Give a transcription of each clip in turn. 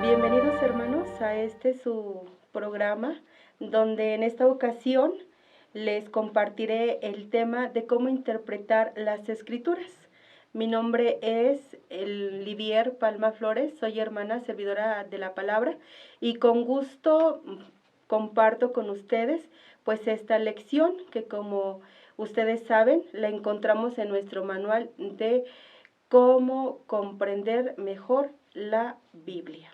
Bienvenidos hermanos a su programa, donde en esta ocasión les compartiré el tema de cómo interpretar las escrituras. Mi nombre es Livier Palma Flores, soy hermana servidora de la palabra y con gusto comparto con ustedes pues esta lección que, como ustedes saben, la encontramos en nuestro manual de cómo comprender mejor la Biblia.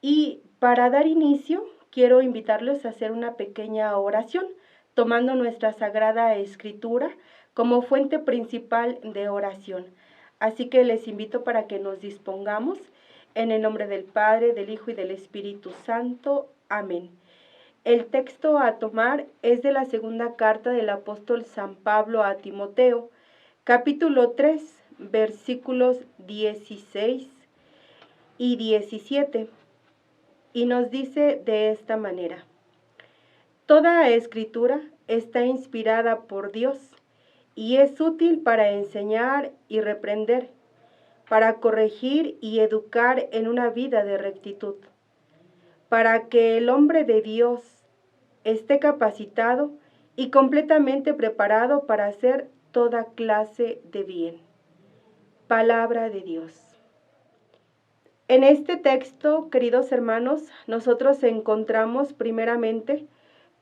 Y para dar inicio, quiero invitarlos a hacer una pequeña oración, tomando nuestra Sagrada Escritura como fuente principal de oración. Así que les invito para que nos dispongamos en el nombre del Padre, del Hijo y del Espíritu Santo. Amén. El texto a tomar es de la segunda carta del apóstol San Pablo a Timoteo, capítulo 3, versículos 16 y 17. Y nos dice de esta manera: toda escritura está inspirada por Dios y es útil para enseñar y reprender, para corregir y educar en una vida de rectitud, para que el hombre de Dios esté capacitado y completamente preparado para hacer toda clase de bien. Palabra de Dios. En este texto, queridos hermanos, nosotros encontramos primeramente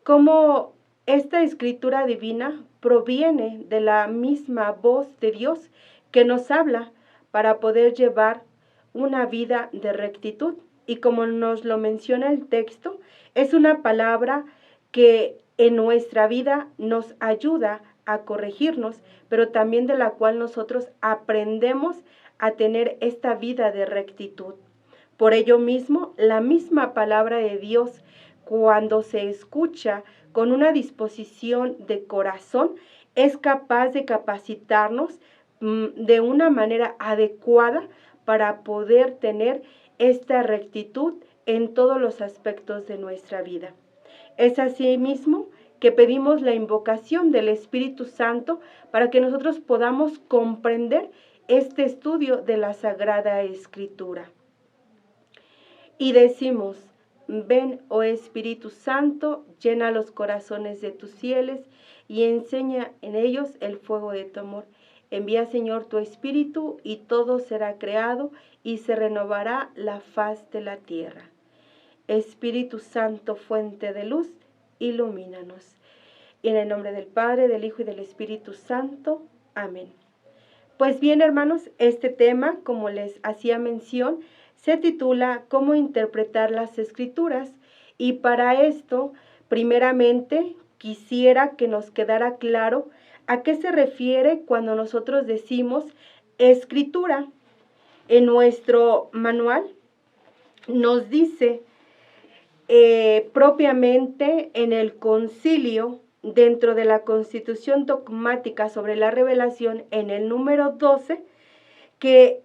cómo esta escritura divina proviene de la misma voz de Dios que nos habla para poder llevar una vida de rectitud. Y como nos lo menciona el texto, es una palabra que en nuestra vida nos ayuda a corregirnos, pero también de la cual nosotros aprendemos a tener esta vida de rectitud. Por ello mismo, la misma palabra de Dios, cuando se escucha con una disposición de corazón, es capaz de capacitarnos de una manera adecuada para poder tener esta rectitud en todos los aspectos de nuestra vida. Es así mismo que pedimos la invocación del Espíritu Santo para que nosotros podamos comprender este estudio de la Sagrada Escritura. Y decimos: ven, oh Espíritu Santo, llena los corazones de tus fieles y enseña en ellos el fuego de tu amor. Envía, Señor, tu Espíritu y todo será creado y se renovará la faz de la tierra. Espíritu Santo, fuente de luz, ilumínanos. Y en el nombre del Padre, del Hijo y del Espíritu Santo. Amén. Pues bien, hermanos, este tema, como les hacía mención, se titula ¿Cómo interpretar las Escrituras? Y para esto, primeramente, quisiera que nos quedara claro a qué se refiere cuando nosotros decimos escritura. En nuestro manual nos dice propiamente en el concilio, dentro de la Constitución Dogmática sobre la Revelación, en el número 12, que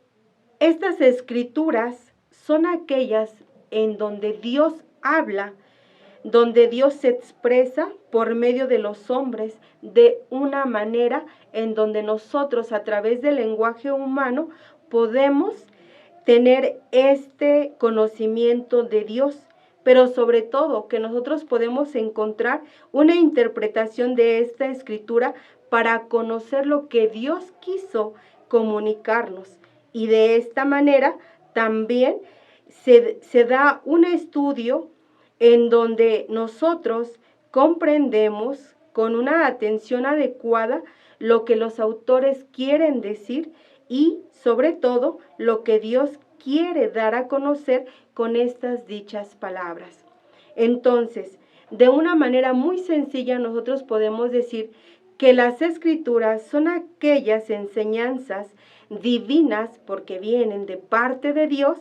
estas escrituras son aquellas en donde Dios habla, donde Dios se expresa por medio de los hombres de una manera en donde nosotros, a través del lenguaje humano, podemos tener este conocimiento de Dios, pero sobre todo que nosotros podemos encontrar una interpretación de esta escritura para conocer lo que Dios quiso comunicarnos. Y de esta manera también se da un estudio en donde nosotros comprendemos con una atención adecuada lo que los autores quieren decir y sobre todo lo que Dios quiere dar a conocer con estas dichas palabras. Entonces, de una manera muy sencilla nosotros podemos decir que las escrituras son aquellas enseñanzas divinas porque vienen de parte de Dios,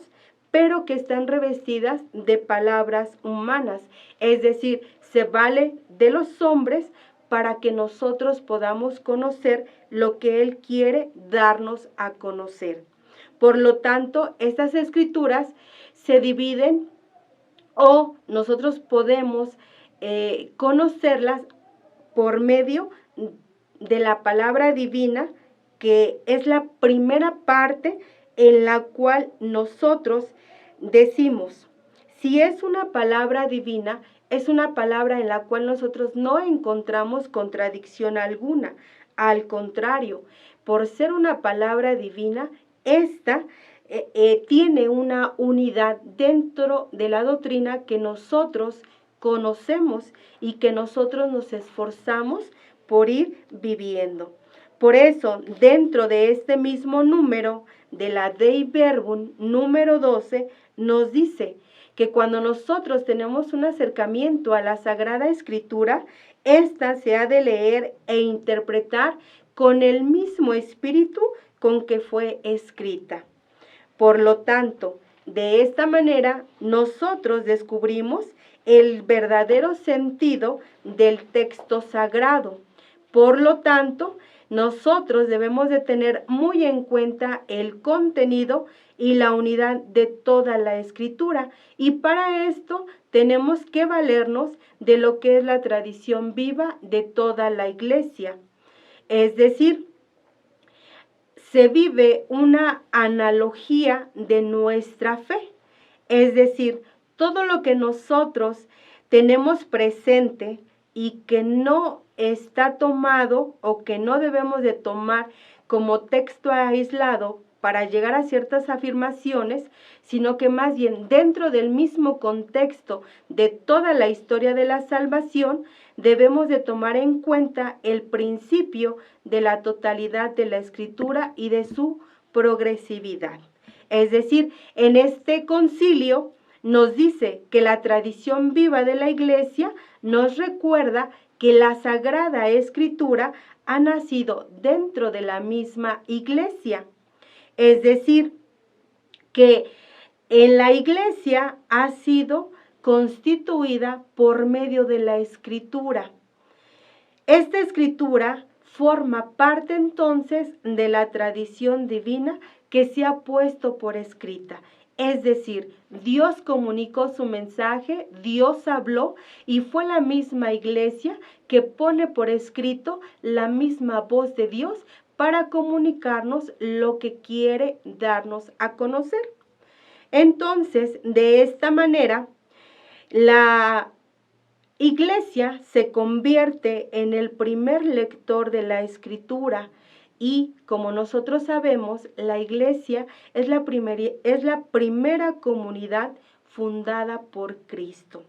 pero que están revestidas de palabras humanas, es decir, se vale de los hombres para que nosotros podamos conocer lo que Él quiere darnos a conocer. Por lo tanto, estas escrituras se dividen o nosotros podemos conocerlas por medio de la palabra divina, que es la primera parte en la cual nosotros decimos, si es una palabra divina, es una palabra en la cual nosotros no encontramos contradicción alguna. Al contrario, por ser una palabra divina, esta tiene una unidad dentro de la doctrina que nosotros conocemos y que nosotros nos esforzamos por ir viviendo. Por eso, dentro de este mismo número de la Dei Verbum, número 12, nos dice que cuando nosotros tenemos un acercamiento a la Sagrada Escritura, esta se ha de leer e interpretar con el mismo espíritu con que fue escrita. Por lo tanto, de esta manera nosotros descubrimos el verdadero sentido del texto sagrado. Por lo tanto, nosotros debemos de tener muy en cuenta el contenido y la unidad de toda la Escritura. Y para esto tenemos que valernos de lo que es la tradición viva de toda la Iglesia. Es decir, se vive una analogía de nuestra fe. Es decir, todo lo que nosotros tenemos presente y que no está tomado o que no debemos de tomar como texto aislado para llegar a ciertas afirmaciones, sino que más bien dentro del mismo contexto de toda la historia de la salvación, debemos de tomar en cuenta el principio de la totalidad de la Escritura y de su progresividad. Es decir, en este concilio nos dice que la tradición viva de la Iglesia nos recuerda que la Sagrada Escritura ha nacido dentro de la misma Iglesia. Es decir, que en la Iglesia ha sido constituida por medio de la Escritura. Esta Escritura forma parte entonces de la tradición divina que se ha puesto por escrita. Es decir, Dios comunicó su mensaje, Dios habló y fue la misma Iglesia que pone por escrito la misma voz de Dios para comunicarnos lo que quiere darnos a conocer. Entonces, de esta manera, la Iglesia se convierte en el primer lector de la Escritura y, como nosotros sabemos, la Iglesia es la primera comunidad fundada por Cristo.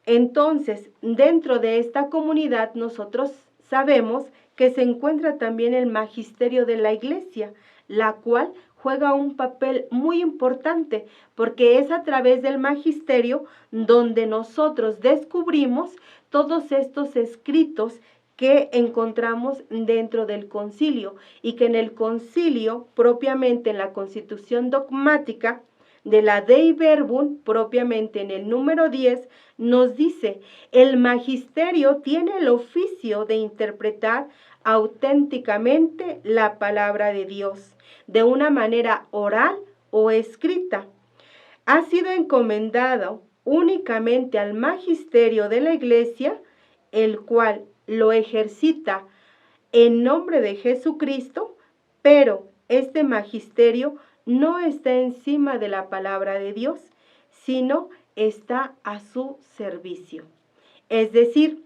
Entonces, dentro de esta comunidad nosotros sabemos que se encuentra también el magisterio de la Iglesia, la cual juega un papel muy importante porque es a través del magisterio donde nosotros descubrimos todos estos escritos que encontramos dentro del concilio y que en el concilio, propiamente en la Constitución dogmática de la Dei Verbum, propiamente en el número 10, nos dice, el magisterio tiene el oficio de interpretar auténticamente la palabra de Dios, de una manera oral o escrita. Ha sido encomendado únicamente al magisterio de la Iglesia, el cual lo ejercita en nombre de Jesucristo, pero este magisterio no está encima de la palabra de Dios, sino está a su servicio. Es decir,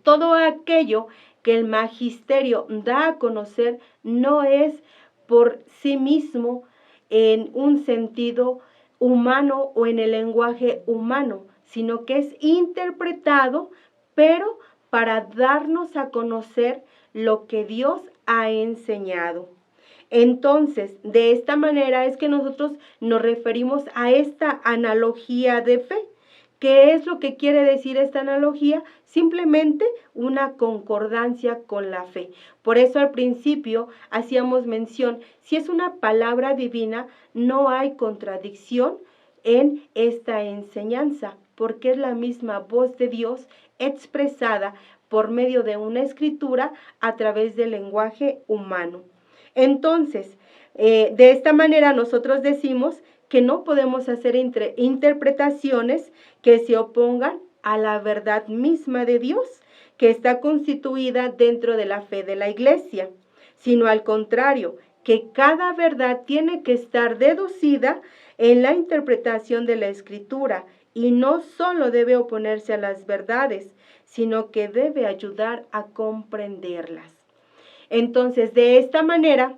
todo aquello que el magisterio da a conocer no es por sí mismo en un sentido humano o en el lenguaje humano, sino que es interpretado, pero para darnos a conocer lo que Dios ha enseñado. Entonces, de esta manera es que nosotros nos referimos a esta analogía de fe. ¿Qué es lo que quiere decir esta analogía? Simplemente una concordancia con la fe. Por eso al principio hacíamos mención, si es una palabra divina, no hay contradicción en esta enseñanza, porque es la misma voz de Dios expresada por medio de una escritura a través del lenguaje humano. Entonces, de esta manera nosotros decimos que no podemos hacer interpretaciones que se opongan a la verdad misma de Dios, que está constituida dentro de la fe de la Iglesia, sino al contrario, que cada verdad tiene que estar deducida en la interpretación de la Escritura y no solo debe oponerse a las verdades, sino que debe ayudar a comprenderlas. Entonces, de esta manera,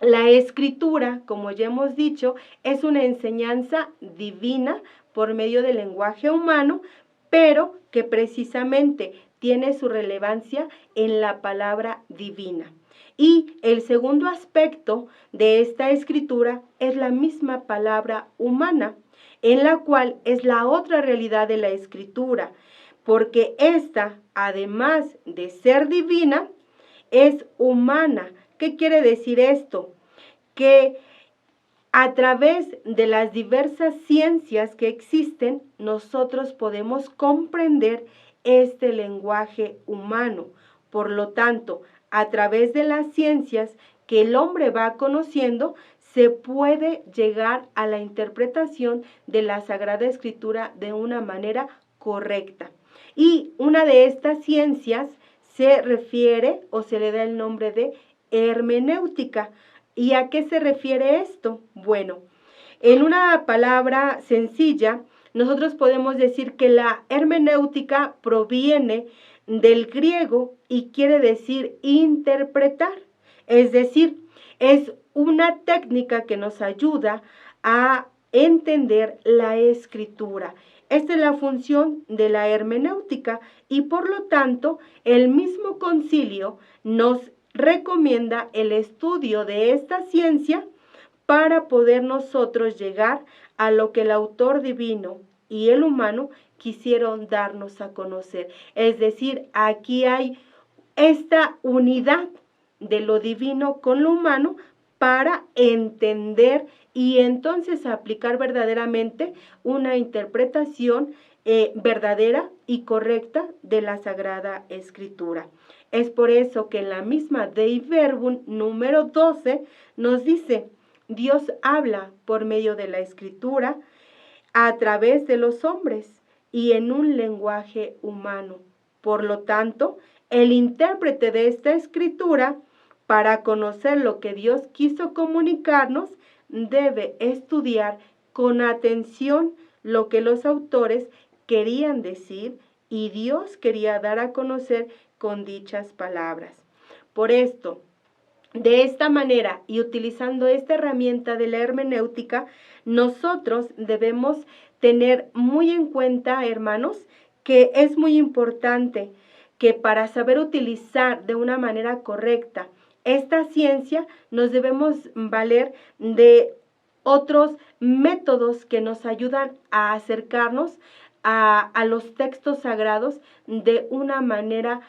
la Escritura, como ya hemos dicho, es una enseñanza divina por medio del lenguaje humano, pero que precisamente tiene su relevancia en la palabra divina. Y el segundo aspecto de esta escritura es la misma palabra humana, en la cual es la otra realidad de la escritura, porque esta, además de ser divina, es humana. ¿Qué quiere decir esto? Que a través de las diversas ciencias que existen, nosotros podemos comprender este lenguaje humano. Por lo tanto, a través de las ciencias que el hombre va conociendo, se puede llegar a la interpretación de la Sagrada Escritura de una manera correcta. Y una de estas ciencias se refiere o se le da el nombre de hermenéutica. ¿Y a qué se refiere esto? Bueno, en una palabra sencilla, nosotros podemos decir que la hermenéutica proviene del griego y quiere decir interpretar. Es decir, es una técnica que nos ayuda a entender la escritura. Esta es la función de la hermenéutica y por lo tanto el mismo concilio nos recomienda el estudio de esta ciencia para poder nosotros llegar a lo que el autor divino y el humano quisieron darnos a conocer. Es decir, aquí hay esta unidad de lo divino con lo humano para entender y entonces aplicar verdaderamente una interpretación verdadera y correcta de la Sagrada Escritura. Es por eso que en la misma Dei Verbum número 12 nos dice: Dios habla por medio de la Escritura a través de los hombres y en un lenguaje humano. Por lo tanto, el intérprete de esta Escritura, para conocer lo que Dios quiso comunicarnos, debe estudiar con atención lo que los autores querían decir y Dios quería dar a conocer con dichas palabras. Por esto, de esta manera y utilizando esta herramienta de la hermenéutica, nosotros debemos tener muy en cuenta, hermanos, que es muy importante que para saber utilizar de una manera correcta esta ciencia nos debemos valer de otros métodos que nos ayudan a acercarnos a los textos sagrados de una manera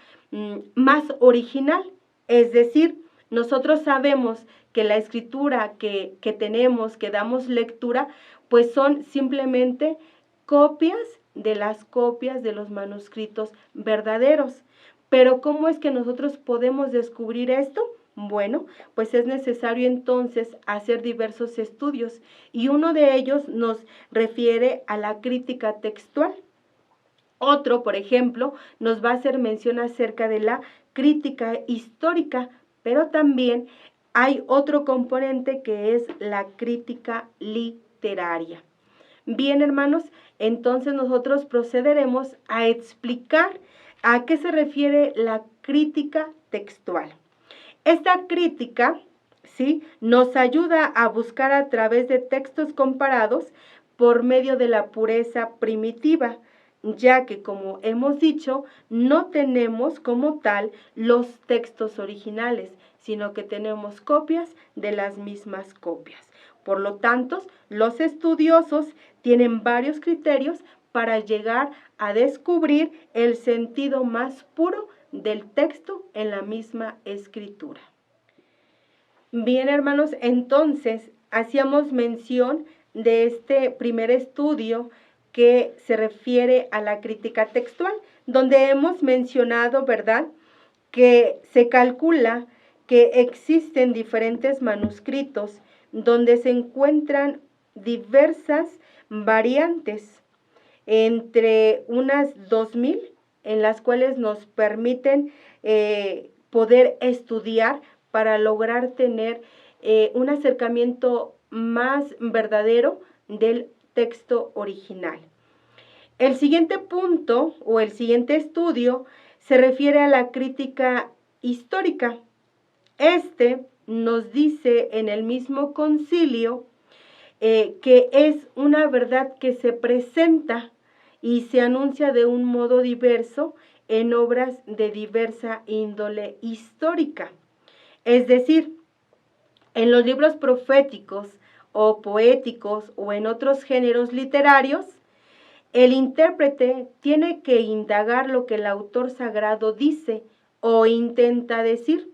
más original. Es decir, nosotros sabemos que la escritura que tenemos, que damos lectura, pues son simplemente copias de las copias de los manuscritos verdaderos. Pero ¿cómo es que nosotros podemos descubrir esto? Bueno, pues es necesario entonces hacer diversos estudios y uno de ellos nos refiere a la crítica textual. Otro, por ejemplo, nos va a hacer mención acerca de la crítica histórica, pero también hay otro componente que es la crítica literaria. Bien, hermanos, entonces nosotros procederemos a explicar a qué se refiere la crítica textual. Esta crítica, ¿sí?, nos ayuda a buscar a través de textos comparados por medio de la pureza primitiva, ya que, como hemos dicho, no tenemos como tal los textos originales, sino que tenemos copias de las mismas copias. Por lo tanto, los estudiosos tienen varios criterios para llegar a descubrir el sentido más puro del texto en la misma escritura. Bien, hermanos, entonces hacíamos mención de este primer estudio que se refiere a la crítica textual, donde hemos mencionado, ¿verdad?, que se calcula que existen diferentes manuscritos donde se encuentran diversas variantes, entre unas 2000, en las cuales nos permiten poder estudiar para lograr tener un acercamiento más verdadero del texto original. El siguiente punto o el siguiente estudio se refiere a la crítica histórica. Este nos dice en el mismo concilio que es una verdad que se presenta y se anuncia de un modo diverso en obras de diversa índole histórica. Es decir, en los libros proféticos o poéticos o en otros géneros literarios, el intérprete tiene que indagar lo que el autor sagrado dice o intenta decir,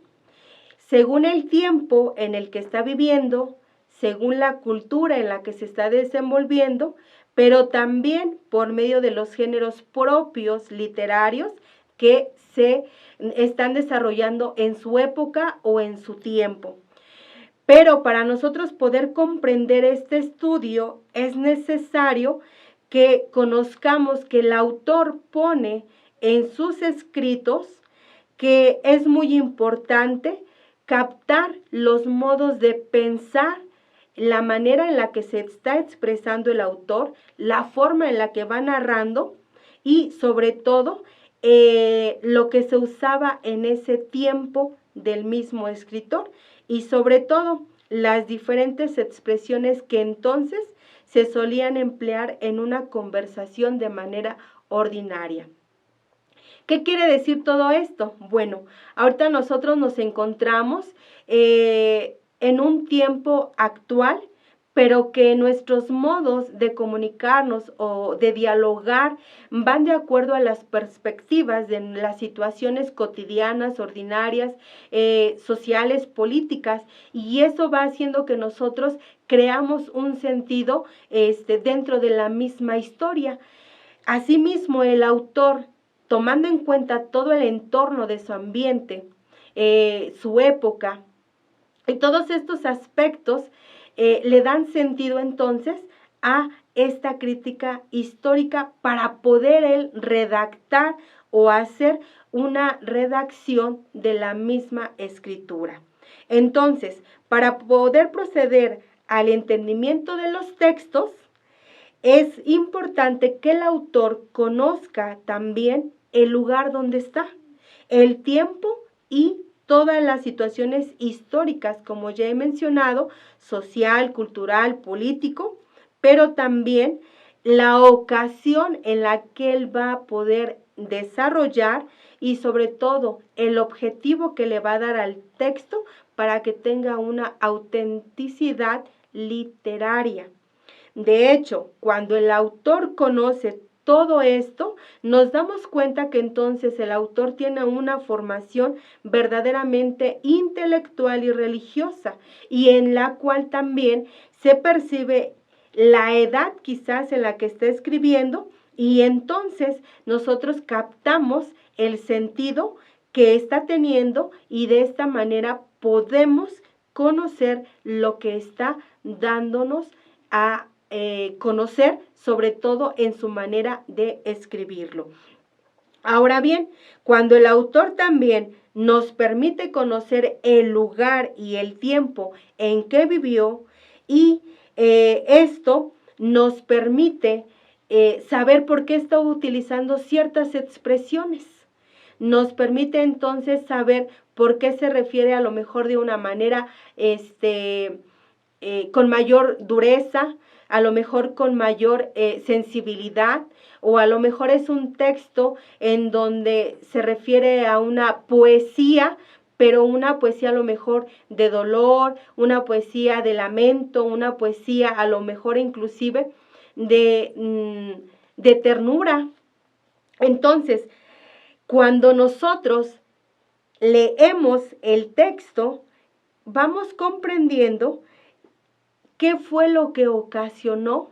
según el tiempo en el que está viviendo, según la cultura en la que se está desenvolviendo, pero también por medio de los géneros propios literarios que se están desarrollando en su época o en su tiempo. Pero para nosotros poder comprender este estudio es necesario que conozcamos que el autor pone en sus escritos que es muy importante captar los modos de pensar, la manera en la que se está expresando el autor, la forma en la que va narrando y sobre todo lo que se usaba en ese tiempo del mismo escritor y sobre todo las diferentes expresiones que entonces se solían emplear en una conversación de manera ordinaria. ¿Qué quiere decir todo esto? Bueno, ahorita nosotros nos encontramos en un tiempo actual, pero que nuestros modos de comunicarnos o de dialogar van de acuerdo a las perspectivas de las situaciones cotidianas, ordinarias, sociales, políticas, y eso va haciendo que nosotros creamos un sentido dentro de la misma historia. Asimismo, el autor, tomando en cuenta todo el entorno de su ambiente, su época y todos estos aspectos, le dan sentido entonces a esta crítica histórica para poder él redactar o hacer una redacción de la misma escritura. Entonces, para poder proceder al entendimiento de los textos, es importante que el autor conozca también el lugar donde está, el tiempo y todas las situaciones históricas, como ya he mencionado, social, cultural, político, pero también la ocasión en la que él va a poder desarrollar y sobre todo el objetivo que le va a dar al texto para que tenga una autenticidad literaria. De hecho, cuando el autor conoce todo esto, nos damos cuenta que entonces el autor tiene una formación verdaderamente intelectual y religiosa, y en la cual también se percibe la edad quizás en la que está escribiendo, y entonces nosotros captamos el sentido que está teniendo y de esta manera podemos conocer lo que está dándonos a conocer, sobre todo en su manera de escribirlo. Ahora bien, cuando el autor también nos permite conocer el lugar y el tiempo en que vivió y esto nos permite saber por qué está utilizando ciertas expresiones. Nos permite entonces saber por qué se refiere a lo mejor de una manera con mayor dureza, a lo mejor con mayor sensibilidad, o a lo mejor es un texto en donde se refiere a una poesía, pero una poesía a lo mejor de dolor, una poesía de lamento, una poesía a lo mejor inclusive de ternura. Entonces, cuando nosotros leemos el texto, vamos comprendiendo qué fue lo que ocasionó,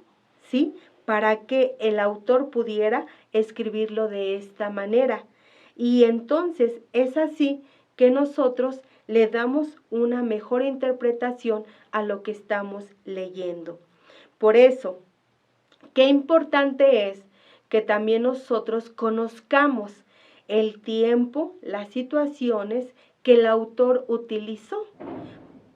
¿sí?, para que el autor pudiera escribirlo de esta manera. Y entonces es así que nosotros le damos una mejor interpretación a lo que estamos leyendo. Por eso, qué importante es que también nosotros conozcamos el tiempo, las situaciones que el autor utilizó.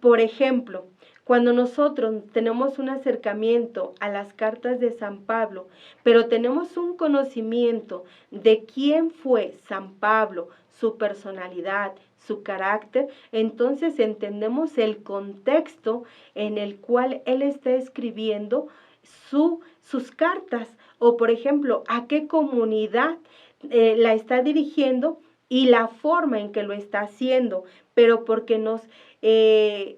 Por ejemplo, cuando nosotros tenemos un acercamiento a las cartas de San Pablo, pero tenemos un conocimiento de quién fue San Pablo, su personalidad, su carácter, entonces entendemos el contexto en el cual él está escribiendo sus cartas, o por ejemplo, a qué comunidad la está dirigiendo y la forma en que lo está haciendo, pero porque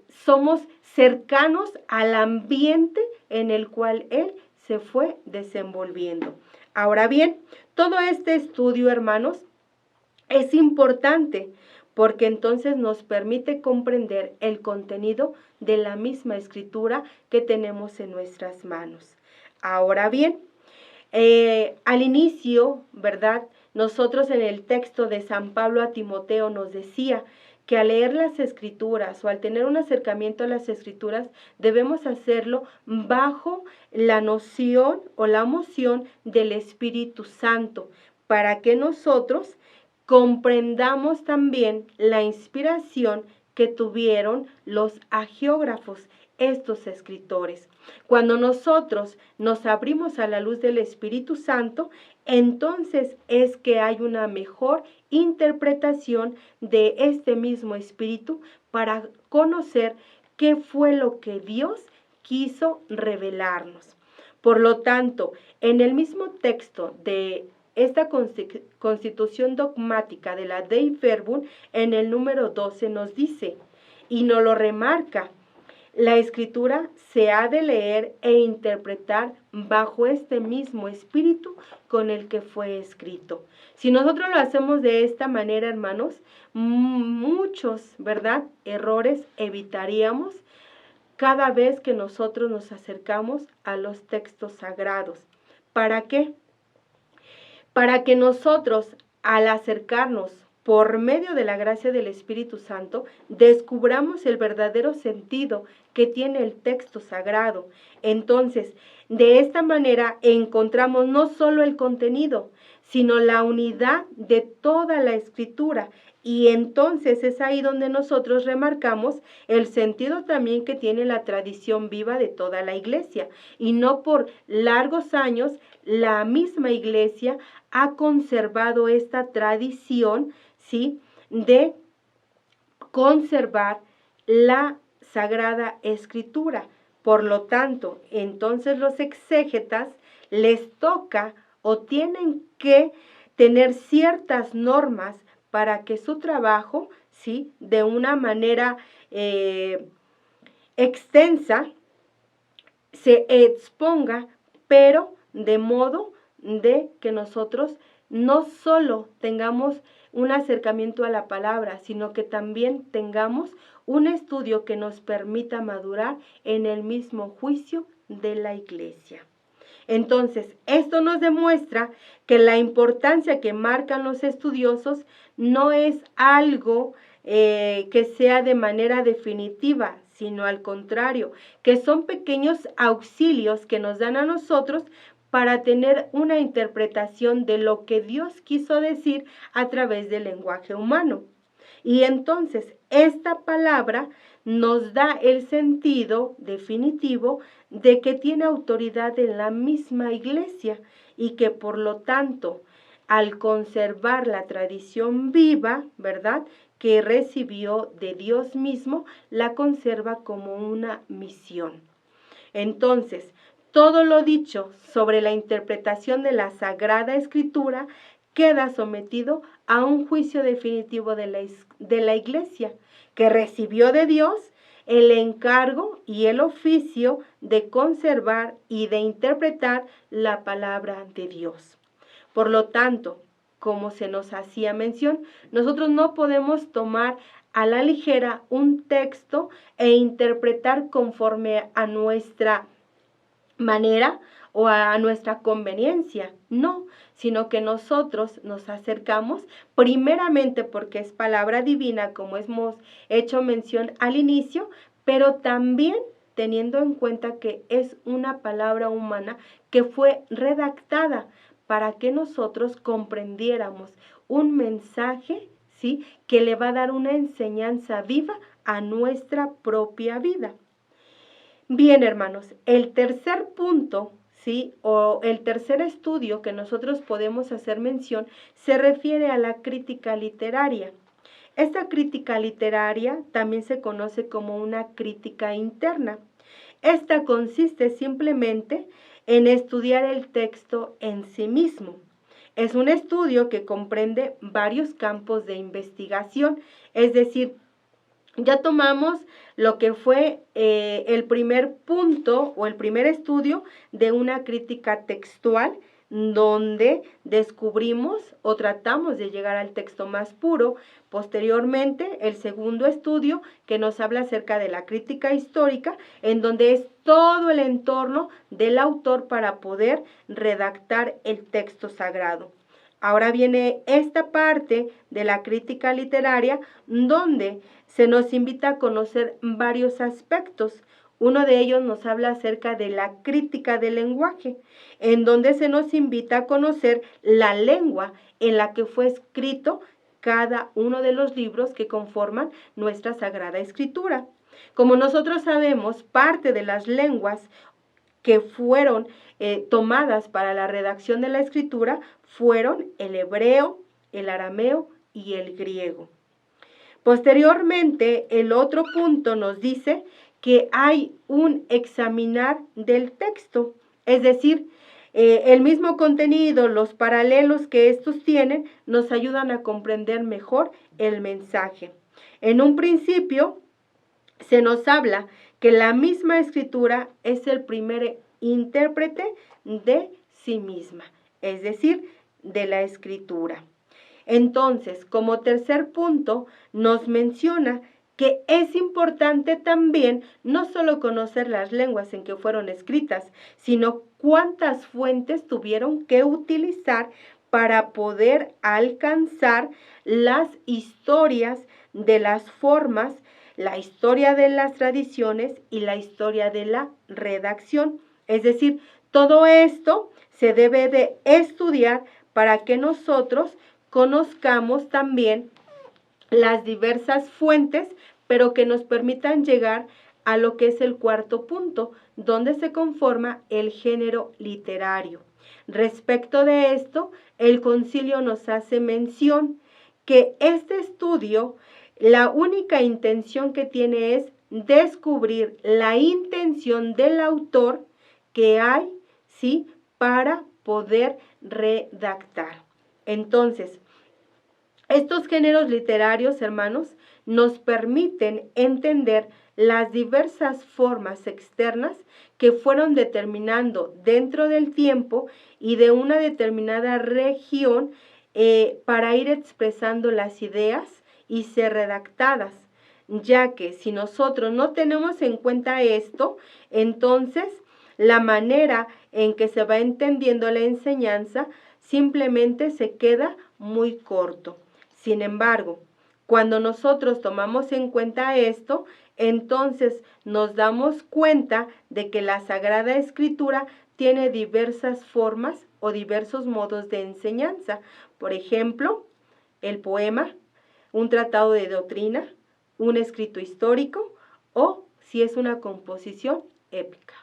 somos cercanos al ambiente en el cual él se fue desenvolviendo. Ahora bien, todo este estudio, hermanos, es importante porque entonces nos permite comprender el contenido de la misma escritura que tenemos en nuestras manos. Ahora bien, al inicio, ¿verdad? Nosotros en el texto de San Pablo a Timoteo nos decía que al leer las escrituras o al tener un acercamiento a las escrituras debemos hacerlo bajo la noción o la moción del Espíritu Santo para que nosotros comprendamos también la inspiración que tuvieron los agiógrafos, estos escritores. Cuando nosotros nos abrimos a la luz del Espíritu Santo, entonces es que hay una mejor interpretación de este mismo Espíritu para conocer qué fue lo que Dios quiso revelarnos. Por lo tanto, en el mismo texto de esta constitución dogmática de la Dei Verbum, en el número 12 nos dice, y nos lo remarca, la escritura se ha de leer e interpretar bajo este mismo espíritu con el que fue escrito. Si nosotros lo hacemos de esta manera, hermanos, muchos, ¿verdad?, errores evitaríamos cada vez que nosotros nos acercamos a los textos sagrados. ¿Para qué? Para que nosotros, al acercarnos por medio de la gracia del Espíritu Santo, descubramos el verdadero sentido que tiene el texto sagrado. Entonces, de esta manera encontramos no solo el contenido, sino la unidad de toda la Escritura. Y entonces es ahí donde nosotros remarcamos el sentido también que tiene la tradición viva de toda la Iglesia. Y no por largos años la misma Iglesia ha conservado esta tradición, ¿sí?, de conservar la Sagrada Escritura. Por lo tanto, entonces los exégetas les toca o tienen que tener ciertas normas para que su trabajo, ¿sí?, de una manera extensa se exponga, pero de modo de que nosotros no solo tengamos un acercamiento a la palabra, sino que también tengamos un estudio que nos permita madurar en el mismo juicio de la Iglesia. Entonces, esto nos demuestra que la importancia que marcan los estudiosos no es algo que sea de manera definitiva, sino al contrario, que son pequeños auxilios que nos dan a nosotros para tener una interpretación de lo que Dios quiso decir a través del lenguaje humano. Y entonces, esta palabra nos da el sentido definitivo de que tiene autoridad en la misma Iglesia y que por lo tanto, al conservar la tradición viva, ¿verdad?, que recibió de Dios mismo, la conserva como una misión. Entonces, todo lo dicho sobre la interpretación de la Sagrada Escritura queda sometido a un juicio definitivo de la Iglesia, que recibió de Dios el encargo y el oficio de conservar y de interpretar la palabra de Dios. Por lo tanto, como se nos hacía mención, nosotros no podemos tomar a la ligera un texto e interpretar conforme a nuestra manera o a nuestra conveniencia, no, sino que nosotros nos acercamos primeramente porque es palabra divina, como hemos hecho mención al inicio, pero también teniendo en cuenta que es una palabra humana que fue redactada para que nosotros comprendiéramos un mensaje, ¿sí?, que le va a dar una enseñanza viva a nuestra propia vida. Bien, hermanos, el tercer punto, ¿sí? O el tercer estudio que nosotros podemos hacer mención se refiere a la crítica literaria. Esta crítica literaria también se conoce como una crítica interna. Esta consiste simplemente en estudiar el texto en sí mismo. Es un estudio que comprende varios campos de investigación, es decir, ya tomamos lo que fue el primer punto o el primer estudio de una crítica textual, donde descubrimos o tratamos de llegar al texto más puro. Posteriormente, el segundo estudio que nos habla acerca de la crítica histórica, en donde es todo el entorno del autor para poder redactar el texto sagrado. Ahora viene esta parte de la crítica literaria, donde se nos invita a conocer varios aspectos. Uno de ellos nos habla acerca de la crítica del lenguaje, en donde se nos invita a conocer la lengua en la que fue escrito cada uno de los libros que conforman nuestra Sagrada Escritura. Como nosotros sabemos, parte de las lenguas que fueron tomadas para la redacción de la escritura fueron el hebreo, el arameo y el griego. Posteriormente, el otro punto nos dice que hay un examinar del texto, es decir, el mismo contenido, los paralelos que estos tienen, nos ayudan a comprender mejor el mensaje. En un principio, se nos habla que la misma escritura es el primer intérprete de sí misma, es decir, de la escritura. Entonces, como tercer punto, nos menciona que es importante también no solo conocer las lenguas en que fueron escritas, sino cuántas fuentes tuvieron que utilizar para poder alcanzar las historias de las formas, la historia de las tradiciones y la historia de la redacción. Es decir, todo esto se debe de estudiar para que nosotros conozcamos también las diversas fuentes, pero que nos permitan llegar a lo que es el cuarto punto, donde se conforma el género literario. Respecto de esto, el concilio nos hace mención que este estudio, la única intención que tiene es descubrir la intención del autor que hay, ¿sí?, para poder redactar. Entonces, estos géneros literarios, hermanos, nos permiten entender las diversas formas externas que fueron determinando dentro del tiempo y de una determinada región para ir expresando las ideas y ser redactadas, ya que si nosotros no tenemos en cuenta esto, entonces la manera en que se va entendiendo la enseñanza simplemente se queda muy corto. Sin embargo, cuando nosotros tomamos en cuenta esto, entonces nos damos cuenta de que la Sagrada Escritura tiene diversas formas o diversos modos de enseñanza. Por ejemplo, el poema, un tratado de doctrina, un escrito histórico o si es una composición épica.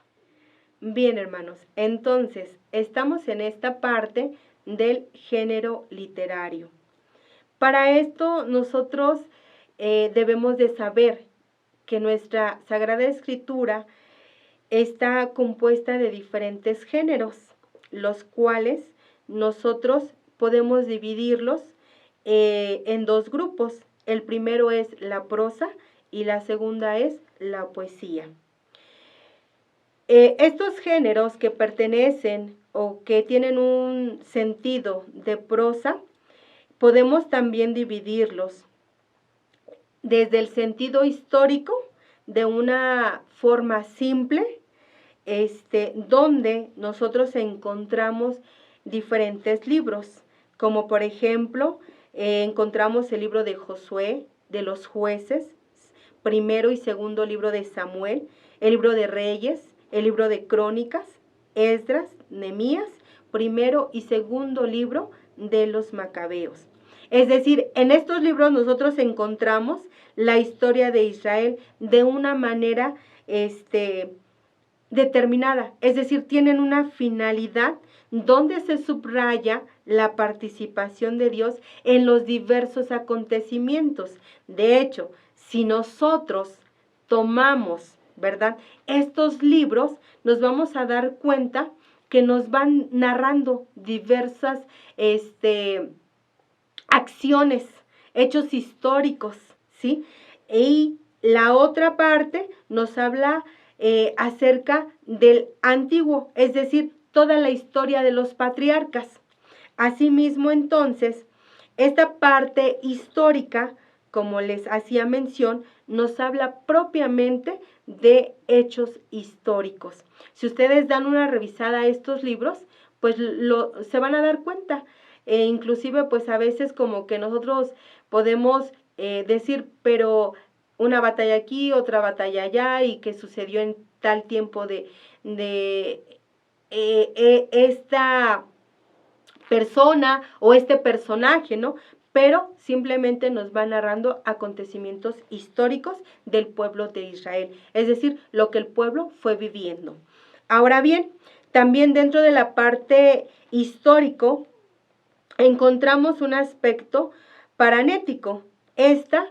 Bien, hermanos, entonces estamos en esta parte del género literario. Para esto nosotros debemos de saber que nuestra Sagrada Escritura está compuesta de diferentes géneros, los cuales nosotros podemos dividirlos en dos grupos. El primero es la prosa y la segunda es la poesía. Estos géneros que pertenecen o que tienen un sentido de prosa, podemos también dividirlos desde el sentido histórico de una forma simple, donde nosotros encontramos diferentes libros, como por ejemplo, encontramos el libro de Josué, de los jueces, primero y segundo libro de Samuel, el libro de Reyes, el libro de Crónicas, Esdras, Nehemías, primero y segundo libro de los Macabeos. Es decir, en estos libros nosotros encontramos la historia de Israel de una manera determinada, es decir, tienen una finalidad donde se subraya la participación de Dios en los diversos acontecimientos. De hecho, si nosotros tomamos, ¿verdad?, estos libros, nos vamos a dar cuenta que nos van narrando diversas acciones, hechos históricos, ¿sí? Y la otra parte nos habla acerca del antiguo, es decir, toda la historia de los patriarcas. Asimismo, entonces, esta parte histórica, como les hacía mención, nos habla propiamente de hechos históricos. Si ustedes dan una revisada a estos libros, pues se van a dar cuenta. Inclusive, pues a veces como que nosotros podemos decir, pero una batalla aquí, otra batalla allá, y que sucedió en tal tiempo de esta persona o este personaje, ¿no? Pero simplemente nos va narrando acontecimientos históricos del pueblo de Israel, es decir, lo que el pueblo fue viviendo. Ahora bien, también dentro de la parte histórico encontramos un aspecto paranético. Esta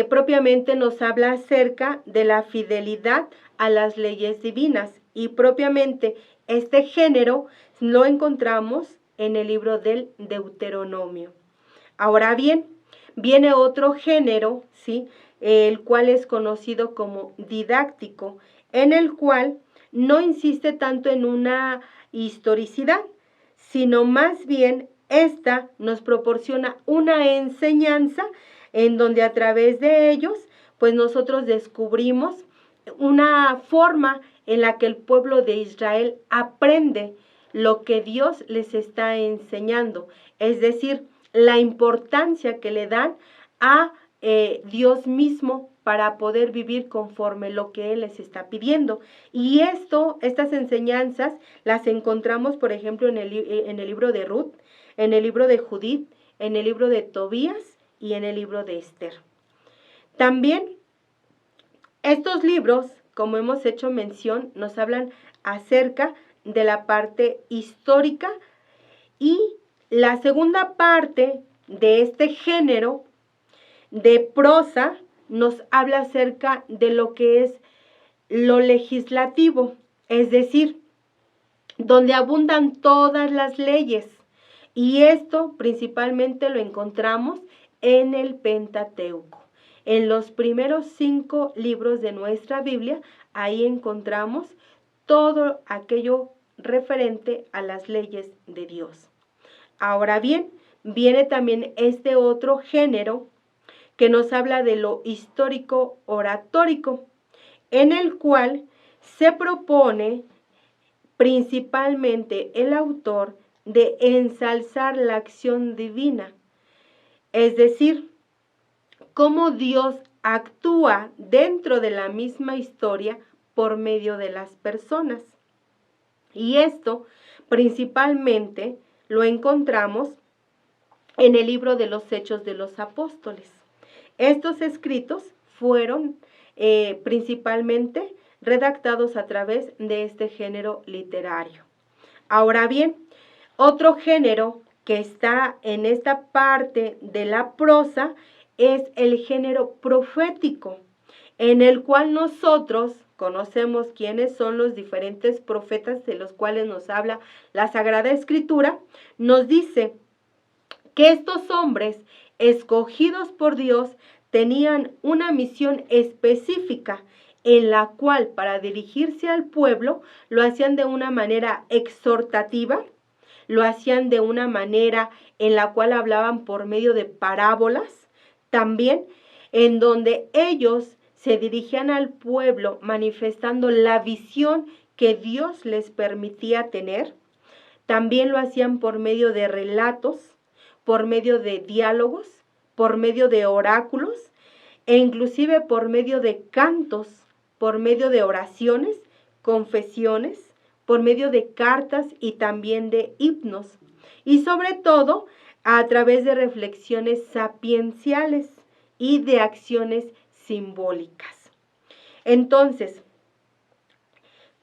propiamente nos habla acerca de la fidelidad a las leyes divinas, y propiamente este género lo encontramos en el libro del Deuteronomio. Ahora bien, viene otro género, ¿sí?, el cual es conocido como didáctico, en el cual no insiste tanto en una historicidad, sino más bien esta nos proporciona una enseñanza en donde a través de ellos, pues nosotros descubrimos una forma en la que el pueblo de Israel aprende lo que Dios les está enseñando, es decir, la importancia que le dan a Dios mismo para poder vivir conforme lo que Él les está pidiendo. Y estas enseñanzas las encontramos, por ejemplo, en el libro de Ruth, en el libro de Judith, en el libro de Tobías y en el libro de Esther. También estos libros, como hemos hecho mención, nos hablan acerca de la parte histórica, y la segunda parte de este género de prosa nos habla acerca de lo que es lo legislativo, es decir, donde abundan todas las leyes, y esto principalmente lo encontramos en el Pentateuco. En los primeros 5 libros de nuestra Biblia, ahí encontramos todo aquello referente a las leyes de Dios. Ahora bien, viene también este otro género que nos habla de lo histórico oratórico, en el cual se propone principalmente el autor de ensalzar la acción divina, es decir, cómo Dios actúa dentro de la misma historia por medio de las personas. Y esto principalmente lo encontramos en el libro de los Hechos de los Apóstoles. Estos escritos fueron principalmente redactados a través de este género literario. Ahora bien, otro género que está en esta parte de la prosa es el género profético, en el cual nosotros conocemos quiénes son los diferentes profetas de los cuales nos habla la Sagrada Escritura. Nos dice que estos hombres escogidos por Dios tenían una misión específica, en la cual para dirigirse al pueblo lo hacían de una manera exhortativa, lo hacían de una manera en la cual hablaban por medio de parábolas, también en donde ellos se dirigían al pueblo manifestando la visión que Dios les permitía tener. También lo hacían por medio de relatos, por medio de diálogos, por medio de oráculos, e inclusive por medio de cantos, por medio de oraciones, confesiones, por medio de cartas y también de himnos. Y sobre todo, a través de reflexiones sapienciales y de acciones simbólicas. Entonces,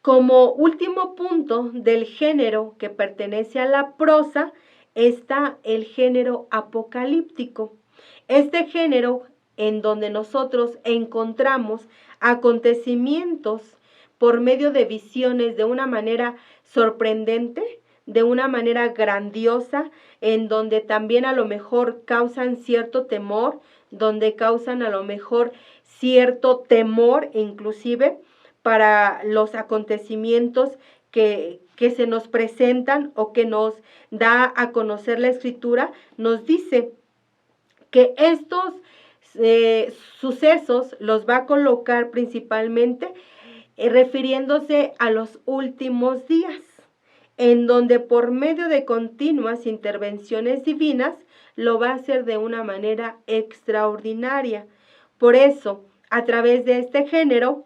como último punto del género que pertenece a la prosa, está el género apocalíptico. Este género en donde nosotros encontramos acontecimientos por medio de visiones de una manera sorprendente, de una manera grandiosa, en donde también a lo mejor causan cierto temor, donde causan a lo mejor cierto temor inclusive para los acontecimientos que se nos presentan o que nos da a conocer la Escritura. Nos dice que estos sucesos los va a colocar principalmente refiriéndose a los últimos días, en donde por medio de continuas intervenciones divinas lo va a hacer de una manera extraordinaria. Por eso, a través de este género,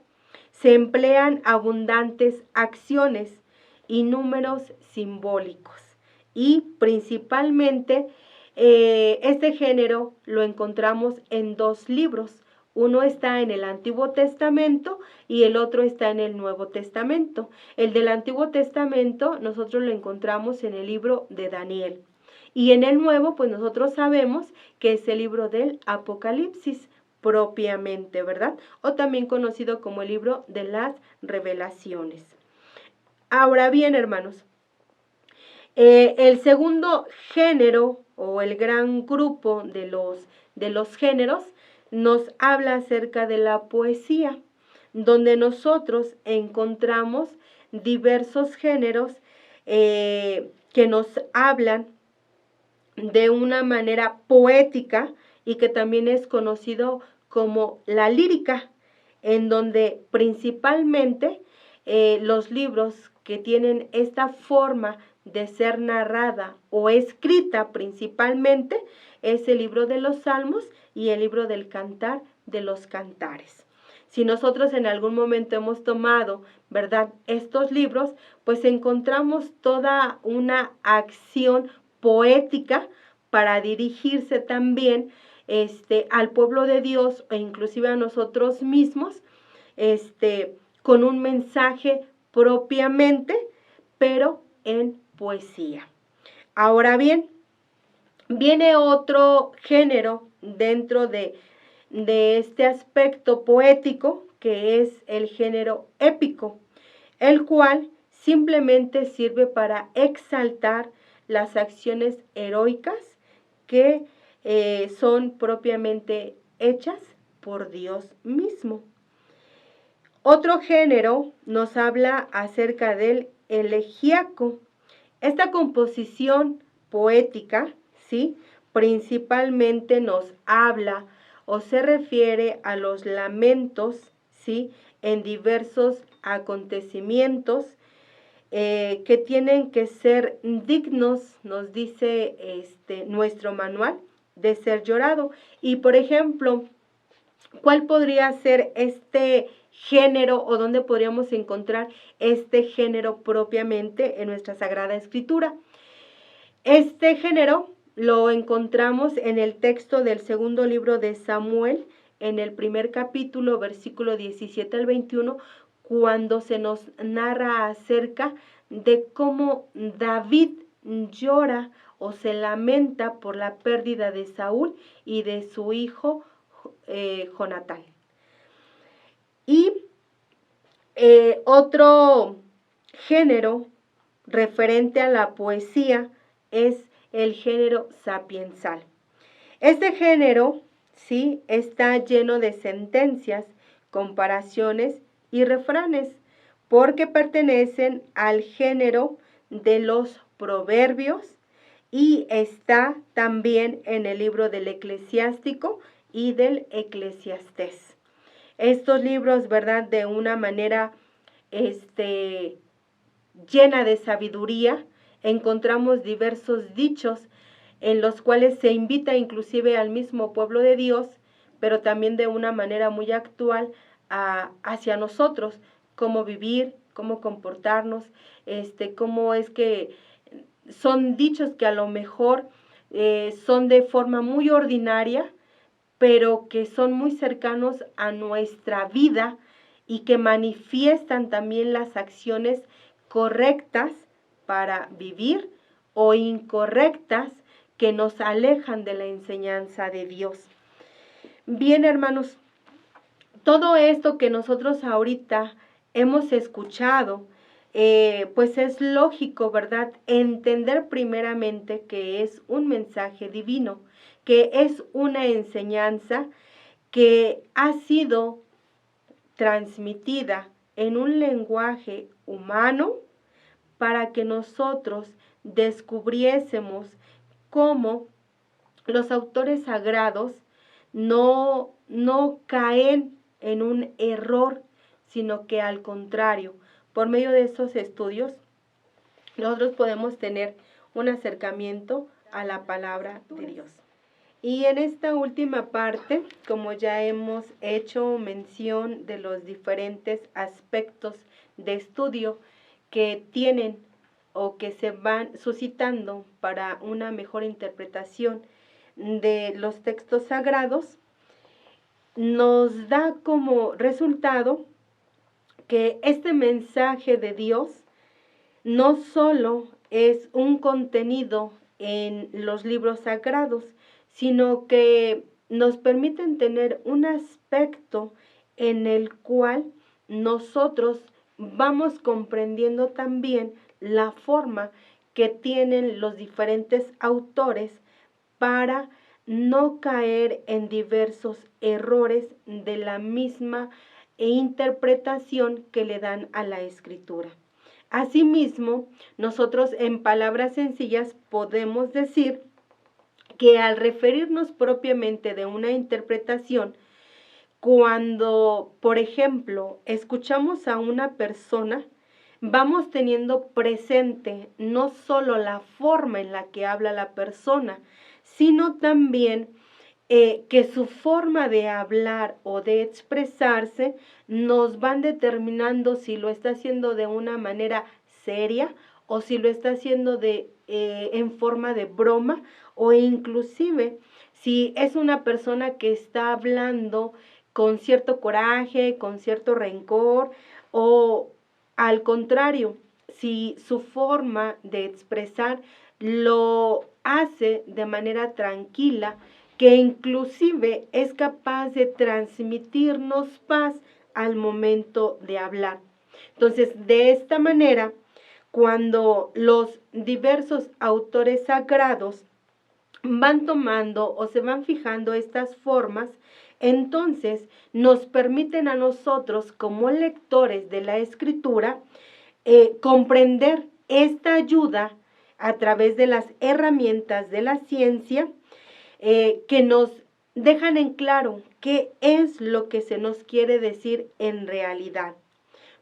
se emplean abundantes acciones y números simbólicos. Y principalmente este género lo encontramos en dos libros. Uno está en el Antiguo Testamento y el otro está en el Nuevo Testamento. El del Antiguo Testamento nosotros lo encontramos en el libro de Daniel. Y en el Nuevo, pues nosotros sabemos que es el libro del Apocalipsis propiamente, ¿verdad? O también conocido como el libro de las Revelaciones. Ahora bien, hermanos, el segundo género o el gran grupo de los géneros nos habla acerca de la poesía, donde nosotros encontramos diversos géneros que nos hablan de una manera poética y que también es conocido como la lírica, en donde principalmente los libros que tienen esta forma de ser narrada o escrita principalmente es el libro de los Salmos y el libro del Cantar de los Cantares. Si nosotros en algún momento hemos tomado, ¿verdad?, estos libros, pues encontramos toda una acción poética para dirigirse también al pueblo de Dios e inclusive a nosotros mismos, con un mensaje propiamente, pero en poesía. Ahora bien, viene otro género dentro de este aspecto poético, que es el género épico, el cual simplemente sirve para exaltar las acciones heroicas que son propiamente hechas por Dios mismo. Otro género nos habla acerca del elegíaco. Esta composición poética, ¿sí?, principalmente nos habla o se refiere a los lamentos, ¿sí?, en diversos acontecimientos que tienen que ser dignos, nos dice nuestro manual, de ser llorado. Y por ejemplo, ¿cuál podría ser este género o dónde podríamos encontrar este género propiamente en nuestra Sagrada Escritura? Este género lo encontramos en el texto del segundo libro de Samuel, en el primer capítulo, versículo 17 al 21, cuando se nos narra acerca de cómo David llora o se lamenta por la pérdida de Saúl y de su hijo Jonatán. Y otro género referente a la poesía es el género sapiensal. Este género, sí, está lleno de sentencias, comparaciones y refranes, porque pertenecen al género de los proverbios y está también en el libro del Eclesiástico y del Eclesiastés. Estos libros, ¿verdad?, de una manera llena de sabiduría, encontramos diversos dichos en los cuales se invita inclusive al mismo pueblo de Dios, pero también de una manera muy actual hacia nosotros, cómo vivir, cómo comportarnos, cómo es que son dichos que a lo mejor son de forma muy ordinaria, pero que son muy cercanos a nuestra vida y que manifiestan también las acciones correctas para vivir o incorrectas que nos alejan de la enseñanza de Dios. Bien, hermanos, todo esto que nosotros ahorita hemos escuchado, pues es lógico, ¿verdad? Entender primeramente que es un mensaje divino, que es una enseñanza que ha sido transmitida en un lenguaje humano para que nosotros descubriésemos cómo los autores sagrados no caen en un error, sino que al contrario, por medio de estos estudios, nosotros podemos tener un acercamiento a la palabra de Dios. Y en esta última parte, como ya hemos hecho mención de los diferentes aspectos de estudio que tienen o que se van suscitando para una mejor interpretación de los textos sagrados, nos da como resultado que este mensaje de Dios no solo es un contenido en los libros sagrados, sino que nos permiten tener un aspecto en el cual nosotros vamos comprendiendo también la forma que tienen los diferentes autores para no caer en diversos errores de la misma interpretación que le dan a la escritura. Asimismo, nosotros en palabras sencillas podemos decir que al referirnos propiamente de una interpretación, cuando, por ejemplo, escuchamos a una persona, vamos teniendo presente no solo la forma en la que habla la persona, sino también que su forma de hablar o de expresarse nos van determinando si lo está haciendo de una manera seria o si lo está haciendo en forma de broma, o inclusive si es una persona que está hablando con cierto coraje, con cierto rencor, o al contrario, si su forma de expresar lo hace de manera tranquila, que inclusive es capaz de transmitirnos paz al momento de hablar. Entonces, de esta manera, cuando los diversos autores sagrados van tomando o se van fijando estas formas, entonces nos permiten a nosotros como lectores de la escritura comprender esta ayuda a través de las herramientas de la ciencia que nos dejan en claro qué es lo que se nos quiere decir en realidad.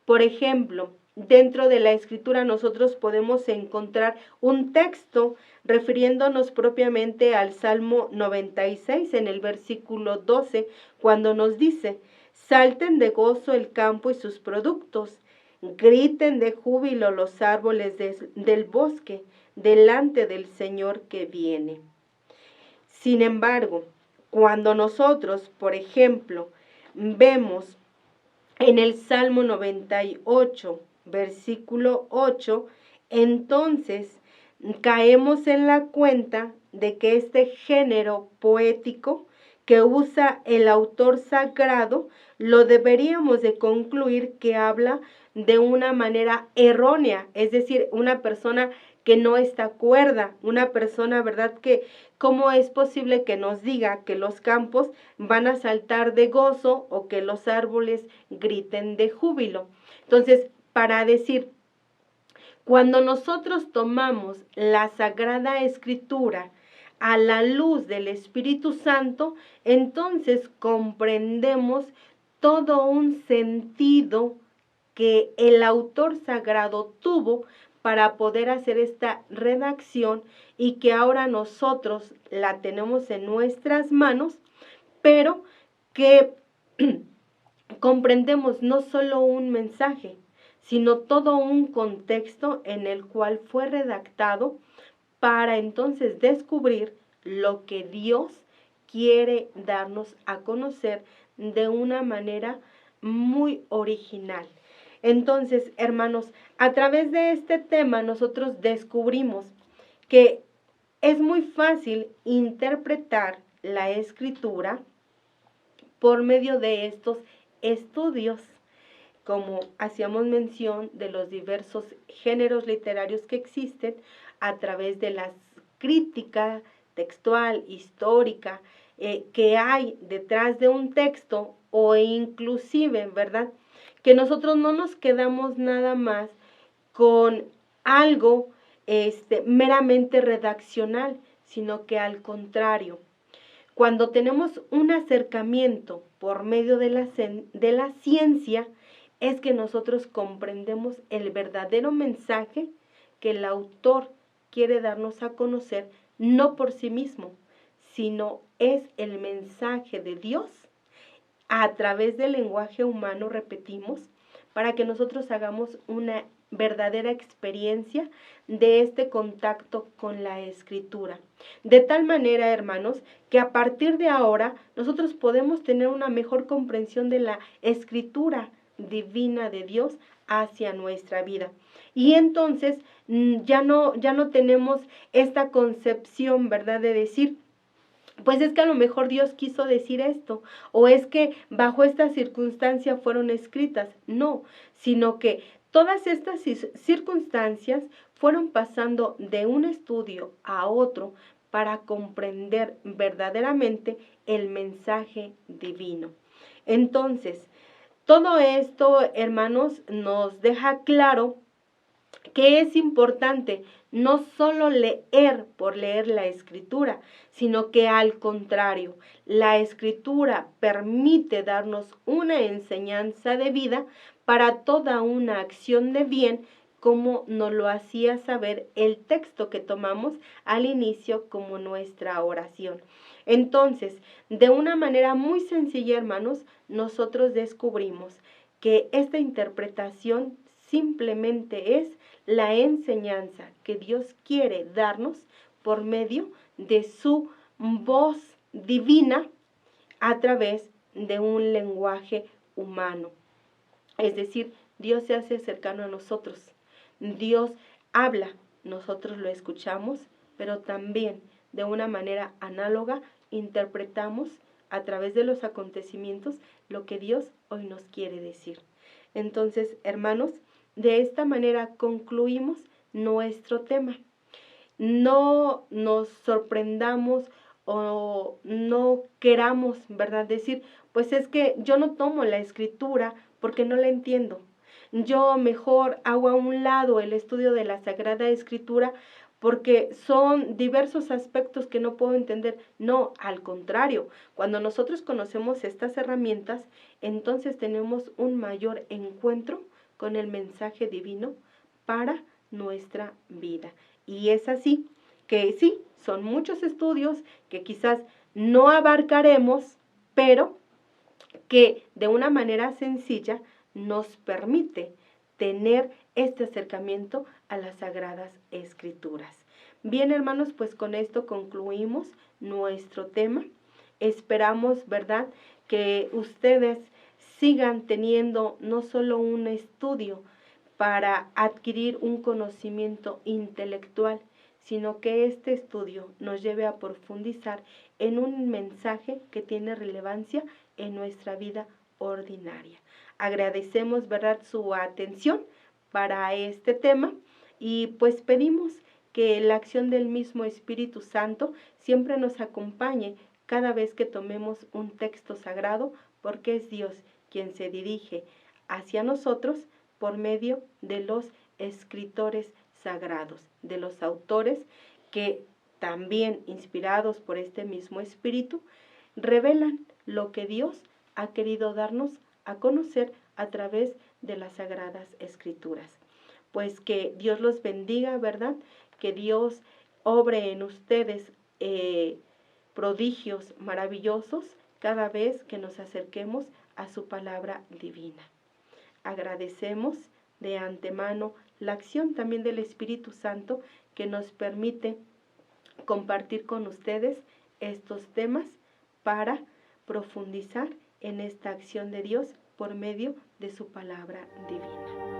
Por ejemplo, dentro de la escritura nosotros podemos encontrar un texto refiriéndonos propiamente al Salmo 96 en el versículo 12, cuando nos dice: salten de gozo el campo y sus productos, griten de júbilo los árboles del bosque, delante del Señor que viene. Sin embargo, cuando nosotros, por ejemplo, vemos en el Salmo 98, versículo 8, entonces caemos en la cuenta de que este género poético que usa el autor sagrado lo deberíamos de concluir que habla de una manera errónea, es decir, una persona que no está cuerda, una persona, ¿verdad? Que cómo es posible que nos diga que los campos van a saltar de gozo o que los árboles griten de júbilo. Entonces, para decir, cuando nosotros tomamos la Sagrada Escritura a la luz del Espíritu Santo, entonces comprendemos todo un sentido que el autor sagrado tuvo para poder hacer esta redacción y que ahora nosotros la tenemos en nuestras manos, pero que comprendemos no solo un mensaje, sino todo un contexto en el cual fue redactado para entonces descubrir lo que Dios quiere darnos a conocer de una manera muy original. Entonces, hermanos, a través de este tema nosotros descubrimos que es muy fácil interpretar la escritura por medio de estos estudios, como hacíamos mención de los diversos géneros literarios que existen, a través de la crítica textual, histórica, que hay detrás de un texto, o inclusive, ¿verdad?, que nosotros no nos quedamos nada más con algo meramente redaccional, sino que al contrario, cuando tenemos un acercamiento por medio de la ciencia, es que nosotros comprendemos el verdadero mensaje que el autor quiere darnos a conocer, no por sí mismo, sino es el mensaje de Dios a través del lenguaje humano, repetimos, para que nosotros hagamos una verdadera experiencia de este contacto con la escritura. De tal manera, hermanos, que a partir de ahora nosotros podemos tener una mejor comprensión de la escritura divina de Dios hacia nuestra vida. Y entonces ya no tenemos esta concepción, ¿verdad?, de decir, pues es que a lo mejor Dios quiso decir esto, o es que bajo esta circunstancia fueron escritas. No, sino que todas estas circunstancias fueron pasando de un estudio a otro para comprender verdaderamente el mensaje divino. Entonces, todo esto, hermanos, nos deja claro que es importante no solo leer por leer la escritura, sino que al contrario, la escritura permite darnos una enseñanza de vida para toda una acción de bien, como nos lo hacía saber el texto que tomamos al inicio como nuestra oración. Entonces, de una manera muy sencilla, hermanos, nosotros descubrimos que esta interpretación simplemente es la enseñanza que Dios quiere darnos por medio de su voz divina a través de un lenguaje humano. Es decir, Dios se hace cercano a nosotros. Dios habla, nosotros lo escuchamos, pero también de una manera análoga interpretamos a través de los acontecimientos lo que Dios hoy nos quiere decir. Entonces, hermanos, de esta manera concluimos nuestro tema. No nos sorprendamos o no queramos, ¿verdad?, decir, pues es que yo no tomo la escritura porque no la entiendo. Yo mejor hago a un lado el estudio de la Sagrada Escritura porque son diversos aspectos que no puedo entender. No, al contrario, cuando nosotros conocemos estas herramientas, entonces tenemos un mayor encuentro con el mensaje divino para nuestra vida. Y es así que sí, son muchos estudios que quizás no abarcaremos, pero que de una manera sencilla nos permite tener este acercamiento a las Sagradas Escrituras. Bien, hermanos, pues con esto concluimos nuestro tema. Esperamos, ¿verdad?, que ustedes sigan teniendo no solo un estudio para adquirir un conocimiento intelectual, sino que este estudio nos lleve a profundizar en un mensaje que tiene relevancia en nuestra vida ordinaria. Agradecemos, ¿verdad?, su atención para este tema y pues pedimos que la acción del mismo Espíritu Santo siempre nos acompañe cada vez que tomemos un texto sagrado, porque es Dios quien se dirige hacia nosotros por medio de los escritores sagrados, de los autores que también inspirados por este mismo Espíritu, revelan lo que Dios ha querido darnos a conocer a través de las Sagradas Escrituras. Pues que Dios los bendiga, ¿verdad? Que Dios obre en ustedes prodigios maravillosos cada vez que nos acerquemos a su palabra divina. Agradecemos de antemano la acción también del Espíritu Santo que nos permite compartir con ustedes estos temas para profundizar en esta acción de Dios por medio de su palabra divina.